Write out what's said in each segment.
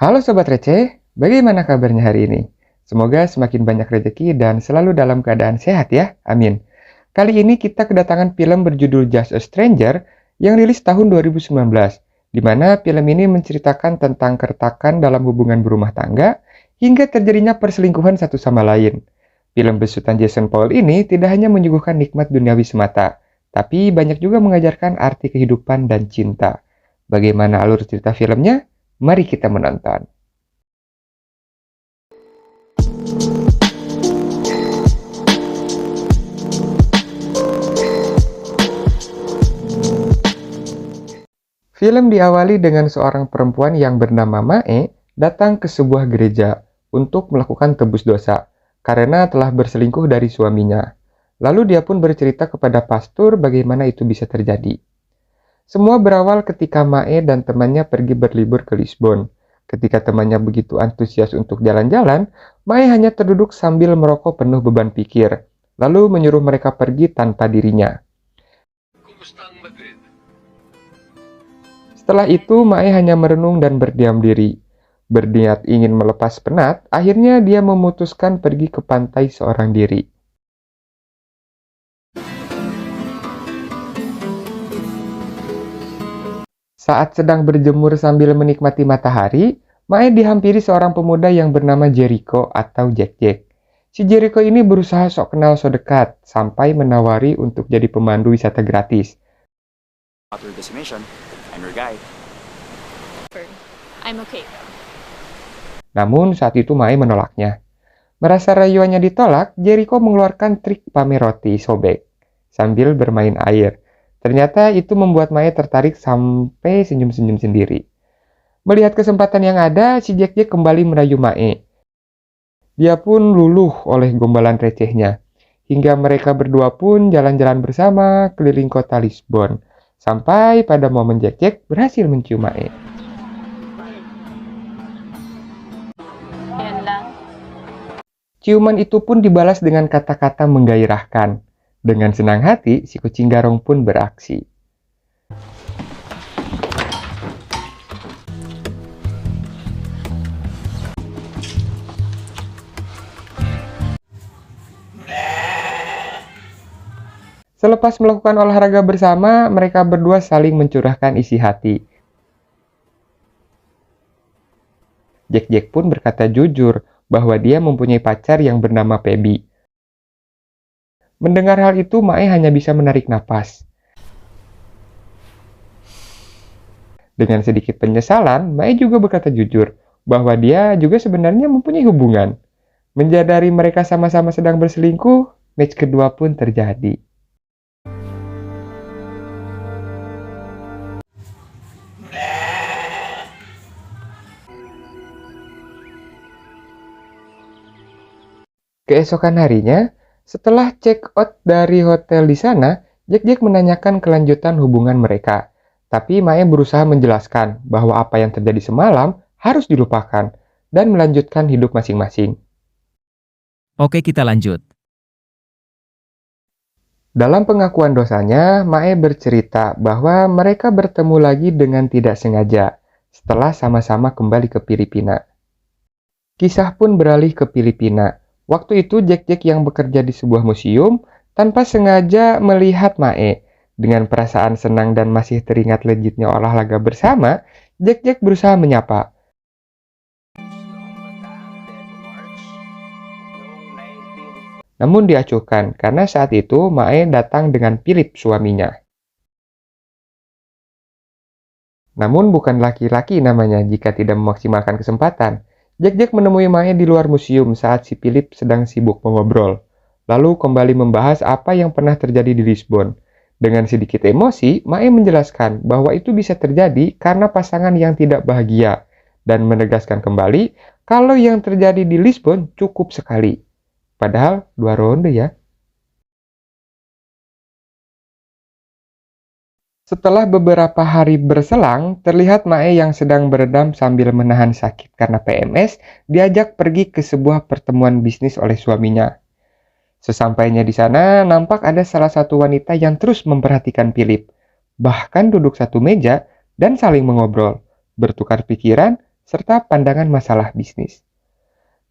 Halo Sobat Receh, bagaimana kabarnya hari ini? Semoga semakin banyak rezeki dan selalu dalam keadaan sehat ya, amin. Kali ini kita kedatangan film berjudul Just a Stranger yang rilis tahun 2019, di mana film ini menceritakan tentang keretakan dalam hubungan berumah tangga hingga terjadinya perselingkuhan satu sama lain. Film besutan Jason Paul ini tidak hanya menyuguhkan nikmat duniawi semata, tapi banyak juga mengajarkan arti kehidupan dan cinta. Bagaimana alur cerita filmnya? Mari kita menonton. Film diawali dengan seorang perempuan yang bernama Mae datang ke sebuah gereja untuk melakukan tebus dosa karena telah berselingkuh dari suaminya. Lalu dia pun bercerita kepada pastor bagaimana itu bisa terjadi. Semua berawal ketika Mae dan temannya pergi berlibur ke Lisbon. Ketika temannya begitu antusias untuk jalan-jalan, Mae hanya terduduk sambil merokok penuh beban pikir, lalu menyuruh mereka pergi tanpa dirinya. Setelah itu, Mae hanya merenung dan berdiam diri. Berniat ingin melepas penat, akhirnya dia memutuskan pergi ke pantai seorang diri. Saat sedang berjemur sambil menikmati matahari, Mae dihampiri seorang pemuda yang bernama Jericho atau Jack Jack. Si Jericho ini berusaha sok kenal sok dekat, sampai menawari untuk jadi pemandu wisata gratis. After destination, I'm your guide. I'm okay. Namun saat itu Mae menolaknya. Merasa rayuannya ditolak, Jericho mengeluarkan trik pamer roti sobek sambil bermain air. Ternyata itu membuat Mae tertarik sampai senyum-senyum sendiri. Melihat kesempatan yang ada, si Jack Jack kembali merayu Mae. Dia pun luluh oleh gombalan recehnya. Hingga mereka berdua pun jalan-jalan bersama keliling kota Lisbon. Sampai pada momen Jack Jack berhasil mencium Mae. Ayan lang. Ciuman itu pun dibalas dengan kata-kata menggairahkan. Dengan senang hati, si kucing garong pun beraksi. Selepas melakukan olahraga bersama, mereka berdua saling mencurahkan isi hati. Jack Jack pun berkata jujur bahwa dia mempunyai pacar yang bernama Pebi. Mendengar hal itu, Mae hanya bisa menarik napas. Dengan sedikit penyesalan, Mae juga berkata jujur bahwa dia juga sebenarnya mempunyai hubungan. Menyadari mereka sama-sama sedang berselingkuh, match kedua pun terjadi. Keesokan harinya, setelah check out dari hotel di sana, Jack Jack menanyakan kelanjutan hubungan mereka. Tapi Mae berusaha menjelaskan bahwa apa yang terjadi semalam harus dilupakan dan melanjutkan hidup masing-masing. Oke, kita lanjut. Dalam pengakuan dosanya, Mae bercerita bahwa mereka bertemu lagi dengan tidak sengaja setelah sama-sama kembali ke Filipina. Kisah pun beralih ke Filipina. Waktu itu Jack Jack yang bekerja di sebuah museum tanpa sengaja melihat Mae. Dengan perasaan senang dan masih teringat legitnya olahraga bersama, Jack Jack berusaha menyapa. Namun diacuhkan karena saat itu Mae datang dengan Philip suaminya. Namun bukan laki-laki namanya jika tidak memaksimalkan kesempatan. Jack Jack menemui Mae di luar museum saat si Philip sedang sibuk mengobrol. Lalu kembali membahas apa yang pernah terjadi di Lisbon. Dengan sedikit emosi, Mae menjelaskan bahwa itu bisa terjadi karena pasangan yang tidak bahagia. Dan menegaskan kembali kalau yang terjadi di Lisbon cukup sekali. Padahal 2 ronde ya. Setelah beberapa hari berselang, terlihat Mae yang sedang beredam sambil menahan sakit karena PMS, diajak pergi ke sebuah pertemuan bisnis oleh suaminya. Sesampainya di sana, nampak ada salah satu wanita yang terus memperhatikan Philip. Bahkan duduk satu meja dan saling mengobrol, bertukar pikiran, serta pandangan masalah bisnis.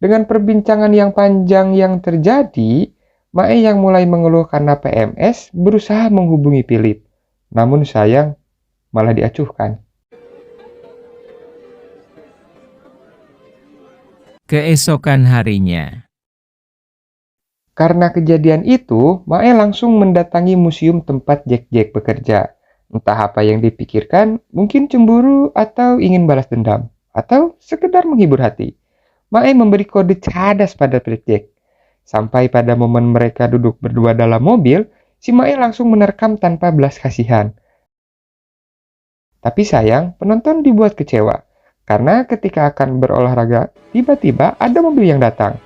Dengan perbincangan yang panjang yang terjadi, Mae yang mulai mengeluh karena PMS berusaha menghubungi Philip. Namun sayang, malah diacuhkan. Keesokan harinya, Karena kejadian itu, Mae langsung mendatangi museum tempat Jack-Jack bekerja. Entah apa yang dipikirkan, mungkin cemburu atau ingin balas dendam, atau sekedar menghibur hati. Mae memberi kode cadas pada Jack-Jack. Sampai pada momen mereka duduk berdua dalam mobil, si Mae langsung menerkam tanpa belas kasihan. Tapi sayang, penonton dibuat kecewa. Karena ketika akan berolahraga, tiba-tiba ada mobil yang datang.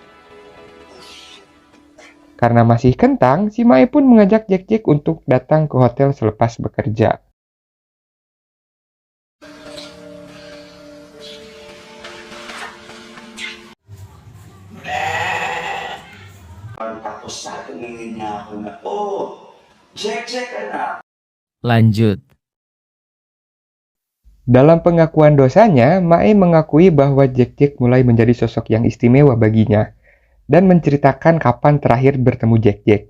Karena masih kentang, si Mae pun mengajak Jack-Jack untuk datang ke hotel selepas bekerja. Tapos sasabihin niya ako na, oh, Jack anak. lanjut. Dalam pengakuan dosanya, Mae mengakui bahwa Jack-Jack mulai menjadi sosok yang istimewa baginya, dan menceritakan kapan terakhir bertemu Jack-Jack.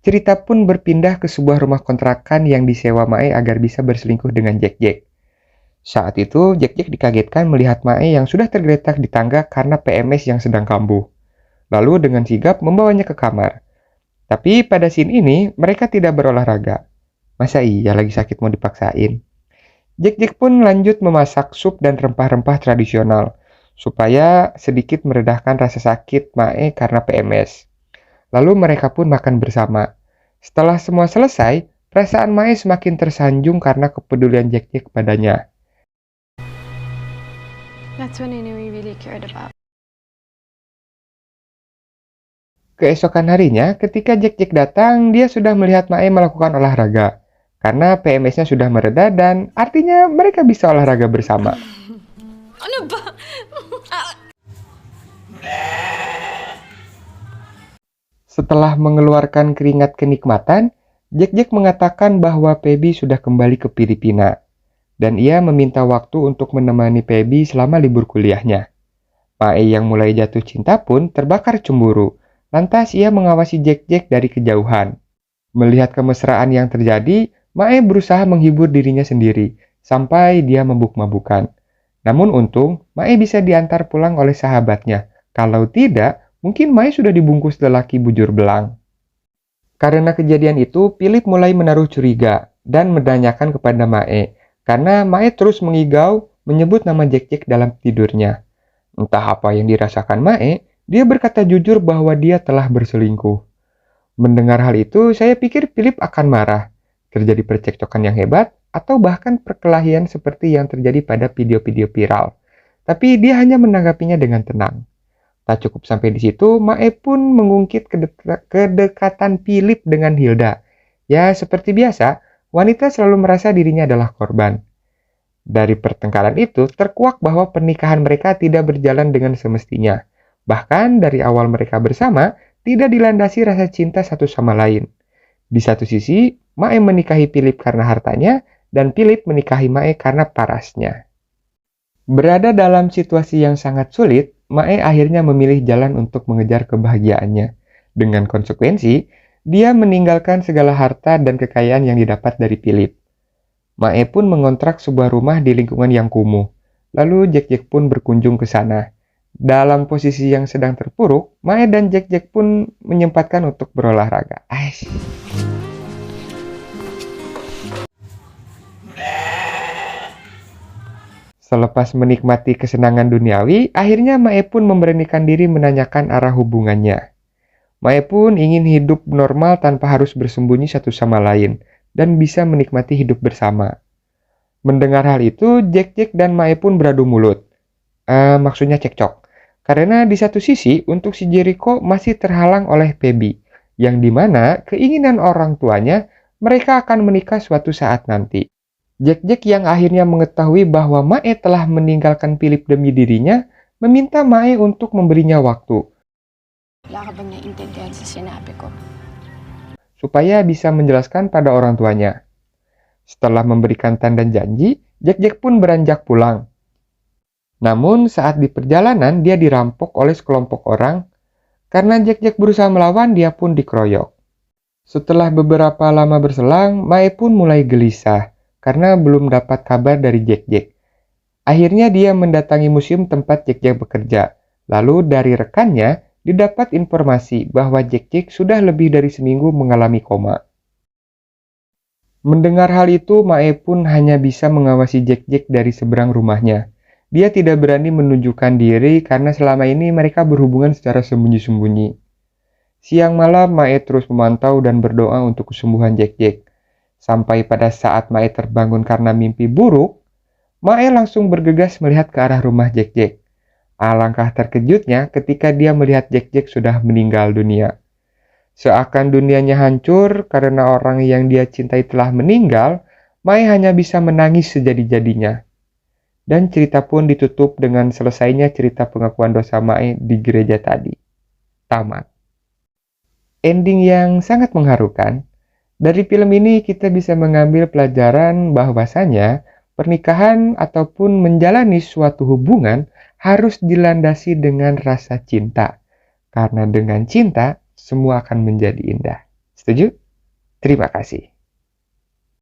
Cerita pun berpindah ke sebuah rumah kontrakan yang disewa Mae agar bisa berselingkuh dengan Jack-Jack. Saat itu, Jack-Jack dikagetkan melihat Mae yang sudah tergeletak di tangga karena PMS yang sedang kambuh. Lalu dengan sigap membawanya ke kamar. Tapi pada scene ini, mereka tidak berolahraga. Masa iya lagi sakit mau dipaksain? Jack-Jack pun lanjut memasak sup dan rempah-rempah tradisional, supaya sedikit meredahkan rasa sakit Mae karena PMS. Lalu mereka pun makan bersama. Setelah semua selesai, perasaan Mae semakin tersanjung karena kepedulian Jack-Jack padanya. That's when I knew he really cared about. Keesokan harinya, ketika Jack-Jack datang, dia sudah melihat Mae melakukan olahraga. Karena PMS-nya sudah mereda dan artinya mereka bisa olahraga bersama. Ano ba? Setelah mengeluarkan keringat kenikmatan, Jack-Jack mengatakan bahwa Pebby sudah kembali ke Filipina. Dan ia meminta waktu untuk menemani Pebby selama libur kuliahnya. Mae yang mulai jatuh cinta pun terbakar cemburu. Lantas ia mengawasi Jack-Jack dari kejauhan. Melihat kemesraan yang terjadi, Mae berusaha menghibur dirinya sendiri, sampai dia mabuk-mabukan. Namun untung, Mae bisa diantar pulang oleh sahabatnya. Kalau tidak, mungkin Mae sudah dibungkus lelaki bujur belang. Karena kejadian itu, Philip mulai menaruh curiga dan menanyakan kepada Mae, karena Mae terus mengigau menyebut nama Jack-Jack dalam tidurnya. Entah apa yang dirasakan Mae, dia berkata jujur bahwa dia telah berselingkuh. Mendengar hal itu, saya pikir Philip akan marah. Terjadi percekcokan yang hebat, atau bahkan perkelahian seperti yang terjadi pada video-video viral. Tapi dia hanya menanggapinya dengan tenang. Tak cukup sampai di situ, Mae pun mengungkit kedekatan Philip dengan Hilda. Ya, seperti biasa, wanita selalu merasa dirinya adalah korban. Dari pertengkaran itu, terkuak bahwa pernikahan mereka tidak berjalan dengan semestinya. Bahkan dari awal mereka bersama, tidak dilandasi rasa cinta satu sama lain. Di satu sisi, Mae menikahi Philip karena hartanya, dan Philip menikahi Mae karena parasnya. Berada dalam situasi yang sangat sulit, Mae akhirnya memilih jalan untuk mengejar kebahagiaannya. Dengan konsekuensi, dia meninggalkan segala harta dan kekayaan yang didapat dari Philip. Mae pun mengontrak sebuah rumah di lingkungan yang kumuh. Lalu Jack-Jack pun berkunjung ke sana. Dalam posisi yang sedang terpuruk, Mae dan Jack-Jack pun menyempatkan untuk berolahraga. Aish. Selepas menikmati kesenangan duniawi, akhirnya Mae pun memberanikan diri menanyakan arah hubungannya. Mae pun ingin hidup normal tanpa harus bersembunyi satu sama lain, dan bisa menikmati hidup bersama. Mendengar hal itu, Jack-Jack dan Mae pun beradu mulut. Maksudnya cekcok. Karena di satu sisi, untuk si Jericho masih terhalang oleh Pebby, yang dimana keinginan orang tuanya, mereka akan menikah suatu saat nanti. Jack-Jack yang akhirnya mengetahui bahwa Mae telah meninggalkan Philip demi dirinya, meminta Mae untuk memberinya waktu, Wala ka bang naiintindihan sa sinabi ko? supaya bisa menjelaskan pada orang tuanya. Setelah memberikan tanda janji, Jack-Jack pun beranjak pulang. Namun saat di perjalanan dia dirampok oleh sekelompok orang. Karena Jack berusaha melawan, dia pun dikeroyok. Setelah beberapa lama berselang, Mae pun mulai gelisah karena belum dapat kabar dari Jack. Akhirnya dia mendatangi museum tempat Jack bekerja. Lalu dari rekannya didapat informasi bahwa Jack sudah lebih dari seminggu mengalami koma. Mendengar hal itu, Mae pun hanya bisa mengawasi Jack dari seberang rumahnya. Dia tidak berani menunjukkan diri karena selama ini mereka berhubungan secara sembunyi-sembunyi. Siang malam, Mae terus memantau dan berdoa untuk kesembuhan Jack. Sampai pada saat Mae terbangun karena mimpi buruk, Mae langsung bergegas melihat ke arah rumah Jack. Alangkah terkejutnya ketika dia melihat Jack sudah meninggal dunia. Seakan dunianya hancur karena orang yang dia cintai telah meninggal, Mae hanya bisa menangis sejadi-jadinya. Dan cerita pun ditutup dengan selesainya cerita pengakuan dosa Mae di gereja tadi. Tamat. Ending yang sangat mengharukan. Dari film ini kita bisa mengambil pelajaran bahwasanya pernikahan ataupun menjalani suatu hubungan harus dilandasi dengan rasa cinta. Karena dengan cinta, semua akan menjadi indah. Setuju? Terima kasih.